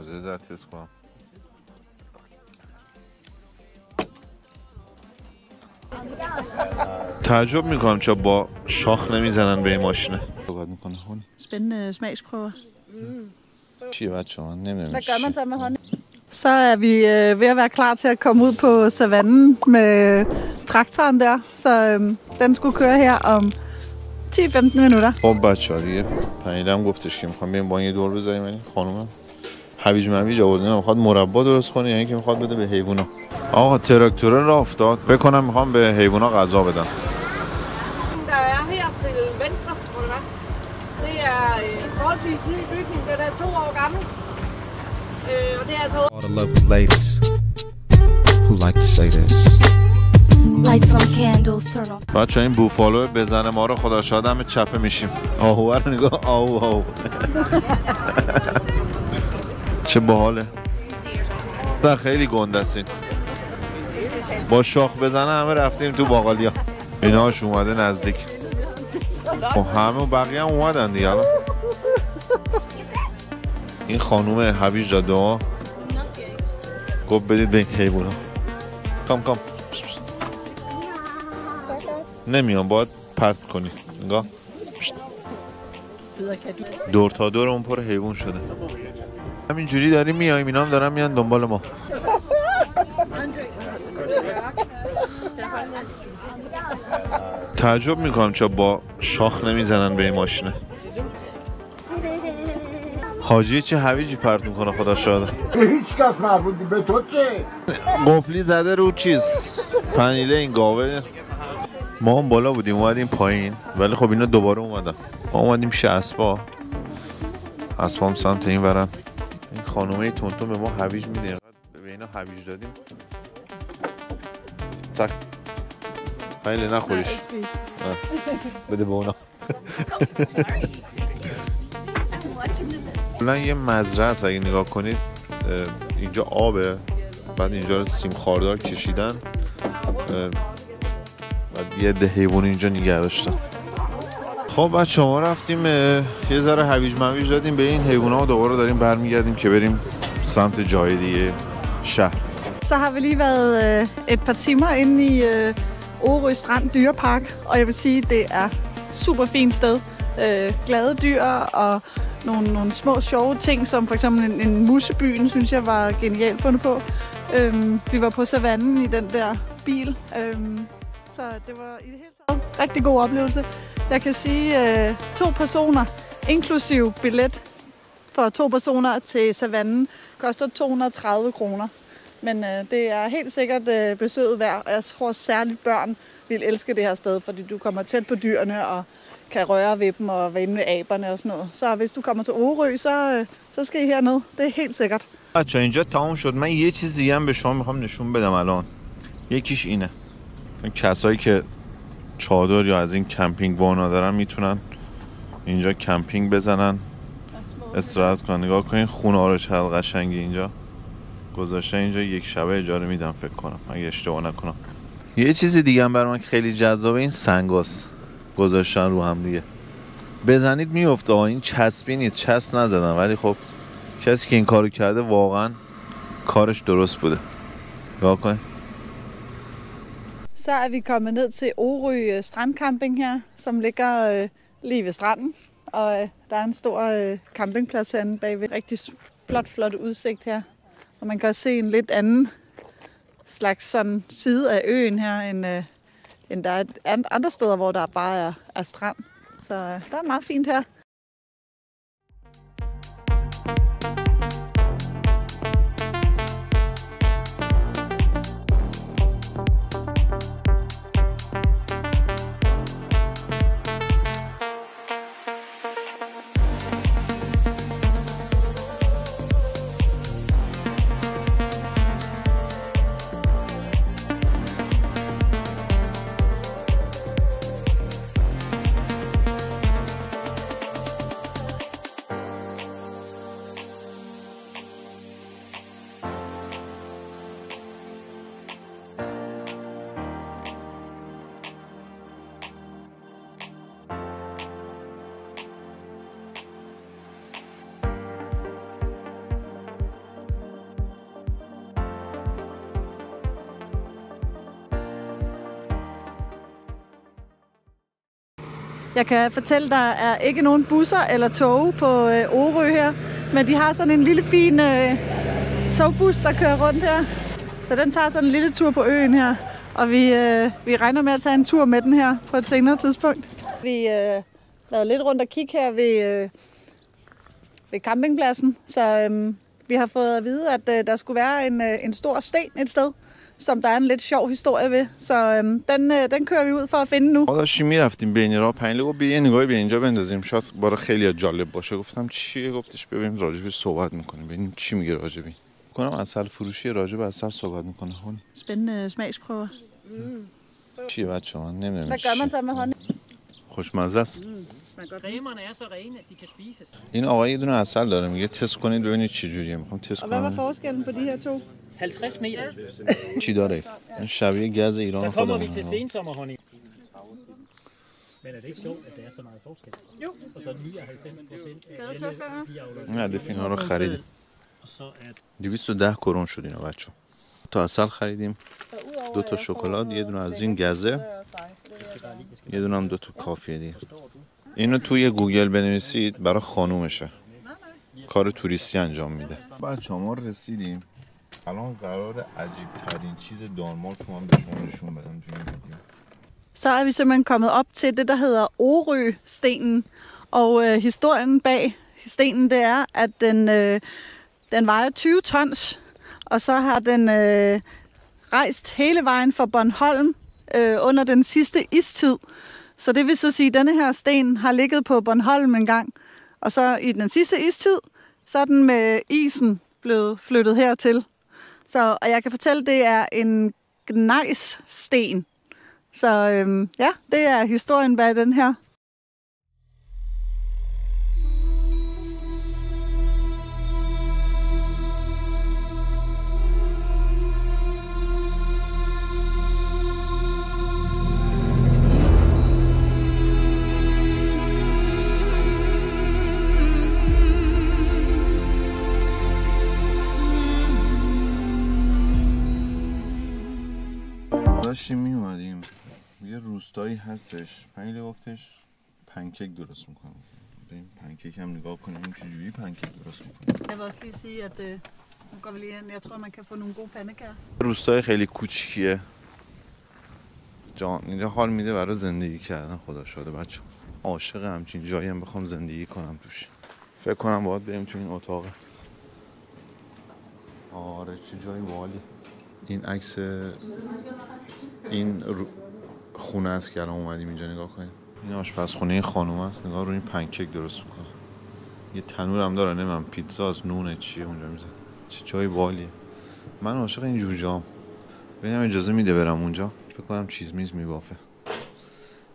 زد تست کنم. تعجب میکنم چرا با شاخ نمیزنن به این ماشینه. صحبت میکنه هونی. Spændende smagsprøver. چیه بچه من نمیدونم. Hvad gør man så med hånden? Så er vi ved at være klar til at komme ud på savannen med traktoren der. Så den skulle køre her om 10-15 minutter. خب بچه‌ها دیگه پنیرم گفتش که میخوام بریم با یه دور بزنیم. این خانومم هویج مویج آورده میخواد مربا درست کنه یا اینکه میخواد بده به حیوونا. آقا تراکتور راه افتاد. فکر کنم میخوام به حیوونا غذا بدم. Der er her til venstre, tror du hvad? Det er forholdsvis ny bygning. Den er 2 år gammel. Og det er altså... All the lovely ladies who like to say this. Light some candles, turn off. بچه این بوفالو بزنه ما رو خدا شاید همه چپه میشیم. آهو رو نگاه آهو چه باحاله. نه خیلی گنده است این. با شاخ بزنه همه رفتیم تو باقالیا. ایناش اومده نزدیک. همه بقیه هم اومدن دیگه. این خانوم هویج داده ها گفت بدید به این حیوونا. کام نمیان باید پرت کنی. نگاه دور تا دور اون پر حیوان شده. همینجوری داریم میایم اینا هم دارن میان دنبال ما. تعجب میکنم چرا با شاخ نمیزنن به این ماشینه. حاجی چه هویجی پرت میکنه خدا شاده. هیچ کس مربوطی به تو چه؟ قفلی زده رو چیز پنیله این گاوه. ما هم بالا بودیم اومدیم پایین ولی خب اینا دوباره اومدن. ما اومدیم شه اسبا هم سمت این ورن. این خانومه تونتون به ما هویج میده. اینقدر به اینا هویج دادیم تک خیلی نخوریش بده به اونا. کلا یه مزرعه است اگه نگاه کنید. اینجا آبه بعد اینجا رو سیم خاردار کشیدن بعد یه ده حیوان اینجا نگه داشتن. خب بچه ما رفتیم یه ذره هویج مویج دادیم به این حیوونا و دوباره داریم برمیگردیم که بریم سمت جای دیگه شهر. Så har vi lige været et par timer inde i Orø Strand Dyrepark, og jeg vil sige, det er super fint sted. Glade dyr og nogle små sjove ting, som for eksempel en musebyen, synes jeg var genialt fundet på. Vi var på savannen i den der bil, så det var i det hele taget rigtig god oplevelse. Jeg kan sige 2 personer, inklusiv billet for 2 personer til savannen, koster 230 kroner. Men det er helt sikkert besøget værd, og jeg tror særligt børn vil elske det her sted, fordi du kommer tæt på dyrene og kan røre ved dem og være inde med aberne og sådan noget. Så hvis du kommer til Orø, så skal I herned. Det er helt sikkert. بچه اینجا تموم شد. من یه چیز دیگه هم به شما میخوام نشون بدم الان. یکیش اینه. کسایی که چادر یا از این کمپینگ وانا دارن میتونن اینجا کمپینگ بزنن استراحت کنن. نگاه کنین خونه ها رو چقدر قشنگه اینجا گذاشتن. اینجا یک شبه اجاره میدم فکر کنم اگه اشتباه نکنم. یه چیز دیگه هم برای من خیلی جذابه این سنگاس گذاشتن رو هم دیگه. بزنید میفته. این چسبی نیست چسب نزدن ولی خب کسی که این کارو کرده واقعا کارش درست burde. نگاه کنید. Så er vi kommet ned til Orø Strandcamping her, som ligger lige ved stranden. Og der er en stor campingplads herinde bagved. Rigtig flot udsigt her. Og man kan også se en lidt anden slags sådan side af øen her, end der er andre steder, hvor der bare er strand. Så der er meget fint her. Jeg kan fortælle, der er ikke nogen busser eller tog på Orø her, men de har sådan en lille fin togbus, der kører rundt her. Så den tager sådan en lille tur på øen her, og vi regner med at tage en tur med den her på et senere tidspunkt. Vi været lidt rundt og kigge her ved campingpladsen, så vi har fået at vide, at der skulle være en stor sten et sted, som der er en lidt sjov historie ved. Så den kører vi ud for at finde nu. داشتیم میرفتیم بین راه پنیله گفت بیا یه نگاهی به اینجا بندازیم شاید برای خیلی جالب باشه. گفتم چیه؟ گفتش ببینیم راجبش صحبت میکنیم ببینیم چی میگه راجبی. کنم عسل فروشی راجب عسل صحبت میکنه. Spændende smagsprøver. چیه بچه‌ها؟ نمیدونم. Hvad gør man så med honning? خوشمزه است. Cremerne er så rene, at de kan spises. این آقا یه دونه عسل داره میگه تست کنید ببینید چه جوریه. میخوام تست Og hvad var کنم. forskellen på de her to? 50 meter. چی داره؟ این شبیه گز ایران Så kommer vi خودمون. til sensommerhonning. Men er det ikke sjovt, at der er så meget forskel? Jo. Og så 99% af alle biavlere. نه هدف اینا رو خریدیم. Og så er 210 کرون شد اینا بچه. تا عسل خریدیم. 2 تا شکلات، یه دونه از این گزه. یه دونه هم 2 تا کافیه دیگه. اینو توی گوگل بنویسید برای خانومشه. کار توریستی انجام میده. بچه‌ها ما رسیدیم. الان قرار عجیب ترین چیز دانمارک رو من به شما نشون بدم تو این ویدیو. Så er vi simpelthen kommet op til det, der hedder Orø-stenen. Og historien bag stenen, det er, at den vejer 20 tons. Og så har den rejst hele vejen fra Bornholm under den sidste istid. Så det vil så sige, at denne her sten har ligget på Bornholm en gang. Og så i den sidste istid, så er den med isen blevet flyttet hertil. Og jeg kan fortælle, at det er en gnejssten. Så ja, det er historien bag den her. داشتیم می اومدیم یه روستایی هستش پنیله گفتش پنکیک درست میکنم. بریم پنکیک هم نگاه کنیم چجوری پنکیک درست میکنیم. Jeg vil også lige sige, at nu går vi lige hen. Jeg tror, man kan få nogle gode pandekager. روستای خیلی کوچیکیه. جان اینجا حال میده برای زندگی کردن. خدا شاده بچه عاشق همچین جایی هم بخوام زندگی کنم توش. فکر کنم باید بریم تو این اتاق. آره چه جایی باحالی. این عکس این خونه است که الان اومدیم اینجا نگاه کنیم. این آشپزخونه خانم است. نگاه رو این پنکیک درست میکنه. یه تنور هم داره نمیدونم پیتزاست نونه چیه اونجا میزه. چه جای باحالیه. من عاشق این جور جام. ببینم اجازه میده برم اونجا. فکر کنم چیز میز میبافه.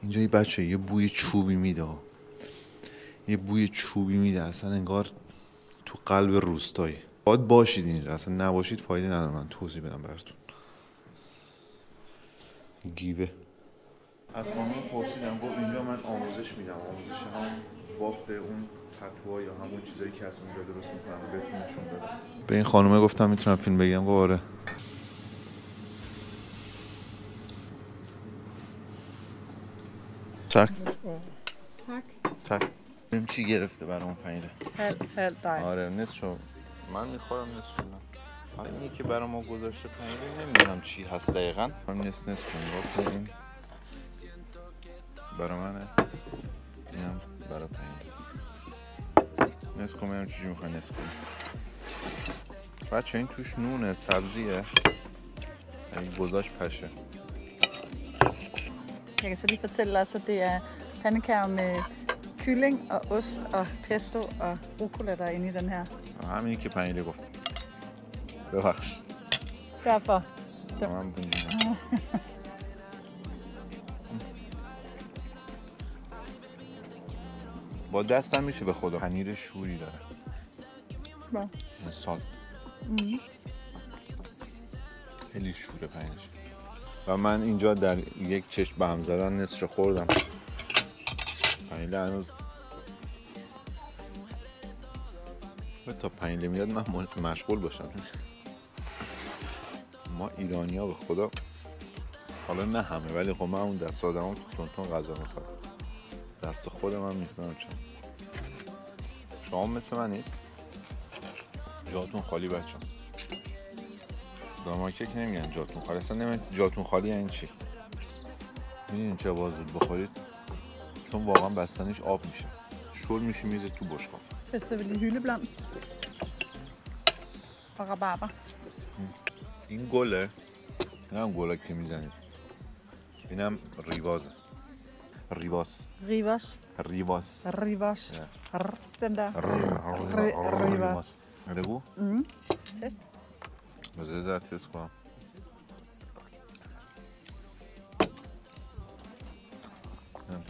اینجا یه بچه یه بوی چوبی میده. یه بوی چوبی میده اصلا انگار تو قلب روستایی. باید باشید اینجا اصلا نباشید فایده نداره من توضیح بدم براتون. گیوه از خانم پرسیدم گفت اینجا من آموزش میدم. آموزش هم بافت اون پتوها یا همون چیزایی که از اونجا درست میکنم بهتون نشون بدم. به این خانومه گفتم میتونم فیلم بگیرم. گفت آره. تک تک ببین چی گرفته برام پنیره. Halv dej. آره نصف شو من میخورم نصف شو. حالا اینی که برای ما گذاشته پنیره نمیدونم چی هست دقیقا. من نصف کنیم کنیم برای منه. اینم برای پنیره نصف کنیم چیزی میخوای نصف کنیم. بچه این توش نونه سبزیه این گذاشت پشه. Jeg kan så lige fortælle os, at det er pandekager med kylling og ost og pesto og rucola, der er inde i den her. همینی که پنیره گفت. ببخشید. Derfor. من بونجیم. با دستم میشه به خدا. پنیر شوری داره. با. مثال. خیلی شوره پنیرش. و من اینجا در یک چشم به هم زدن نصفش خوردم. پنیره هنوز تا پنیره میاد من مشغول باشم. ما ایرانی ها به خدا حالا نه همه ولی خب من اون دست آدم ها تو تون غذا میخواد. دست خود من نیستم چه شما مثل منید جاتون خالی بچه داماکه که نمیگن جاتون خالی اصلا نمیگن جاتون خالی یعنی چی میدونین چه باز زود بخورید چون واقعا بستنش آب میشه شل میشه میزه تو بشقاب Tester vi lige hyldeblomst og rabarber. این گله این هم گله که میزنید اینم ریواز ریواز Rivas. ریواز Den der. ریواز بگو Test. بذار زر تست کنم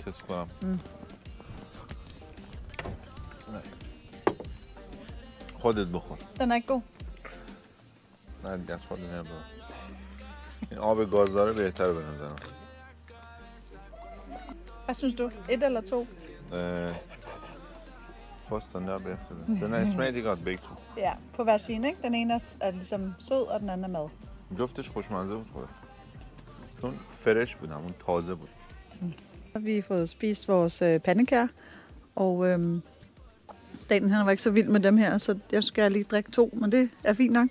تست کنم خودت بخور Den er ikke god. نه دیگه خودت نبخور این آب گاز داره بهتره به نظرم Hvad synes du? 1 eller 2? Posten der bagefter. Den er smager godt begge to. Ja, på hver sin, ikke? Den ene er ligesom sød, og den anden er mad. Duftش خوشمزه بود خود. چون فرش بود, اون تازه بود. Vi har fået spist vores pandekager, og Daniel han var ikke så vild med dem her, så jeg skal lige drikke 2, men det er fint nok.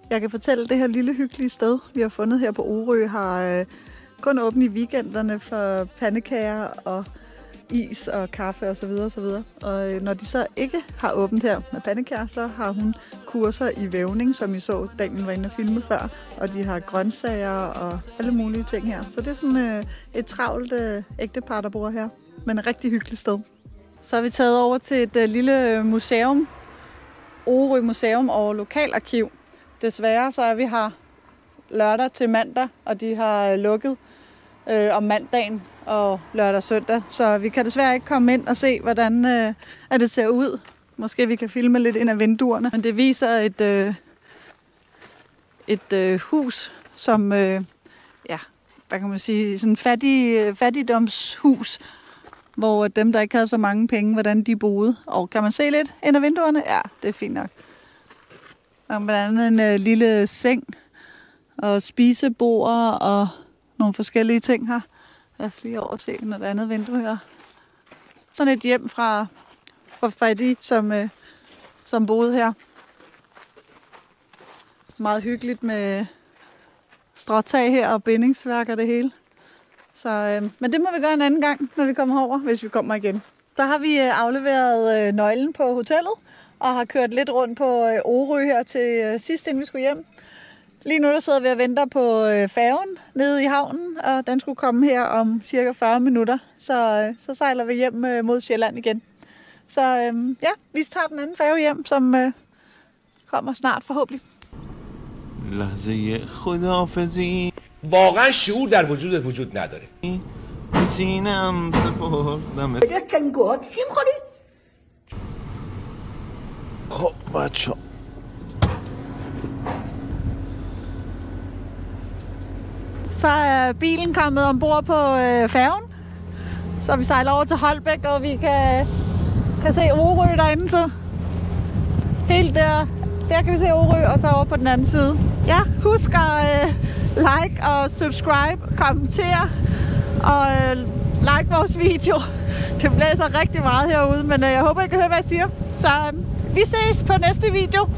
Jeg kan fortælle, at det her lille hyggelige sted, vi har fundet her på Orø, har kun åbent i weekenderne for pandekager og is og kaffe osv. Og når de så ikke har åbent her med pandekager, så har hun kurser i vævning, som I så Daniel var inde og filme før. Og de har grøntsager og alle mulige ting her. Så det er sådan et travlt ægtepar, der bor her. Men et rigtig hyggeligt sted. Så er vi taget over til et lille museum. Orø Museum og Lokalarkiv. Desværre så er vi her lørdag til mandag, og de har lukket om mandagen og lørdag og søndag. Så vi kan desværre ikke komme ind og se, hvordan det ser ud. Måske vi kan filme lidt ind ad vinduerne. Men det viser et hus, som, ja, hvad kan man sige, sådan fattigdomshus, hvor dem, der ikke havde så mange penge, hvordan de boede. Og kan man se lidt ind ad vinduerne? Ja, det er fint nok. Og blandt andet en lille seng og spisebord og nogle forskellige ting her. Lad os lige overse et andet vindue her. Sådan et hjem fra fattige, som boede her. Meget hyggeligt med stråtag her og bindingsværk og det hele. Så, men det må vi gøre en anden gang, når vi kommer over, hvis vi kommer igen. Der har vi afleveret nøglen på hotellet og har kørt lidt rundt på Orø her til sidst, inden vi skulle hjem. Lige nu der sidder vi og venter på færgen nede i havnen, og den skulle komme her om cirka 40 minutter. Så sejler vi hjem mod Sjælland igen. Så ja, vi tager den anden færge hjem, som kommer snart forhåbentlig. لحظه خداحافظی واقعا شعور در وجودت وجود نداره. سینم سپردم. چی می‌خوری؟ خب بچه Så er bilen kommet ombord på færgen. Så vi sejler over til Holbæk, og vi kan se Orø derinde. Så helt der kan vi se Orø, og så over på den anden side. Ja, husk at like og subscribe, kommentere og like vores video. Det blæser rigtig meget herude, men jeg håber, I kan høre, hvad jeg siger. Så vi ses på næste video.